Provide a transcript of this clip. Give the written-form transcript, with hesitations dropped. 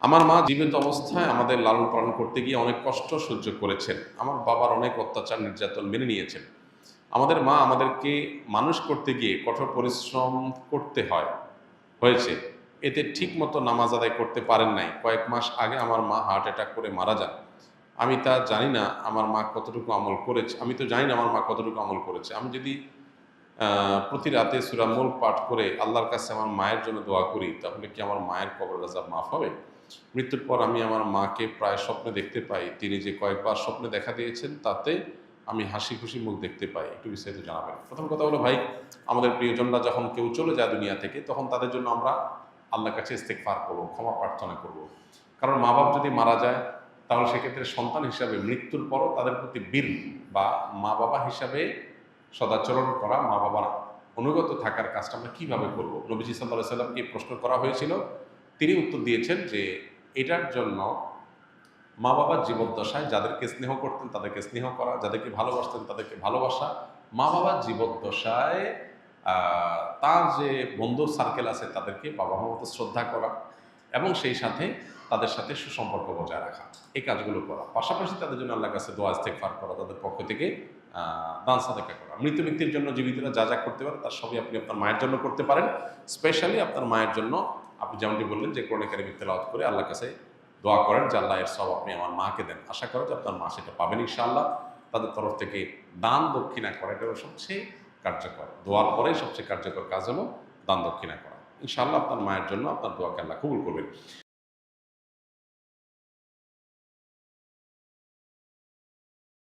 আমার মা জীবিত অবস্থায় আমাদের লালন পালন করতে গিয়ে অনেক কষ্ট সহ্য করেছেন। আমার বাবার অনেক অত্যাচার নির্যাতন মেনে নিয়েছেন। আমাদের মা আমাদেরকে মানুষ করতে গিয়ে কঠোর পরিশ্রম করতে হয়েছে। এতে ঠিকমতো নামাজ আদায় করতে পারেন নাই। কয়েক মাস আগে আমার মা হার্ট অ্যাটাক করে মারা যান। আমি তা জানি না আমার মা কতটুকু আমল করেছে। আমি তো জানি না আমার মা কতটুকু আমল করেছে। আমি যদি প্রতি রাতে সূরা মুলক পাঠ করে আল্লাহর কাছে আমার মায়ের জন্য দোয়া করি, তাহলে কি আমার মায়ের কবরের আযাব মাফ হবে? মৃত্যুর পর আমি আমার মাকে প্রায় স্বপ্নে দেখতে পাই। তিনি যে কয়েকবার স্বপ্নে দেখা দিয়েছেন, তাতে আমি হাসি খুশি মুখ দেখতে পাই। একটু বিস্তারিত জানাবেন। প্রথম কথা হলো ভাই, আমাদের প্রিয়জনরা যখন কেউ চলে যায় দুনিয়া থেকে, তখন তাদের জন্য আমরা আল্লাহর কাছে ইস্তেগফার করব, ক্ষমা প্রার্থনা করব। কারণ মা-বাপ যদি মারা যায়, তাহলে সেক্ষেত্রে সন্তান হিসাবে মৃত্যুর পরও তাদের প্রতি বীর বা মা-বাবা হিসাবে সদাচরণ করা, মা-বাবার অনুগত থাকার কাজটা আমরা কীভাবে করব? নবীজি সাল্লাল্লাহু আলাইহি সাল্লামকে প্রশ্ন করা হয়েছিল। তিনি উত্তর দিয়েছেন যে, এটার জন্য মা-বাবার জীবদ্দশায় যাদেরকে স্নেহ করতেন তাদেরকে স্নেহ করা, যাদেরকে ভালোবাসতেন তাদেরকে ভালোবাসা, মা-বাবার জীবদ্দশায় তার যে বন্ধুর সার্কেল আছে তাদেরকে বাবা-মার মতো শ্রদ্ধা করা এবং সেই সাথে তাদের সাথে সুসম্পর্ক বজায় রাখা। এই কাজগুলো করা। পাশাপাশি তাদের জন্য আল্লাহর কাছে দোয়া ইস্তেগফার করা, তাদের পক্ষ থেকে দান সাদাকা করা। মৃত ব্যক্তির জন্য জীবিতরা যা, যা করতে পারে তার সবই আপনি আপনার মায়ের জন্য করতে পারেন। স্পেশালি আপনার মায়ের জন্য আপনি যেমনটি বললেন যে কোরআন কারীম তেলাওয়াত করে আল্লাহর কাছে দোয়া করেন যে আল্লাহ এর সওয়াব আপনি আমার মাকে দেন। আশা করা যে আপনার মা সেটা পাবেন ইনশাআল্লাহ। তাদের তরফ থেকে দান দক্ষিণা করা এটা হলো সবচেয়ে কার্যকর। দোয়ার পরে সবচেয়ে কার্যকর কাজ হলো দান দক্ষিণা করা। ইনশাআল্লাহ আপনার মায়ের জন্য আপনার দোয়াকে আল্লাহ কবুল করবেন।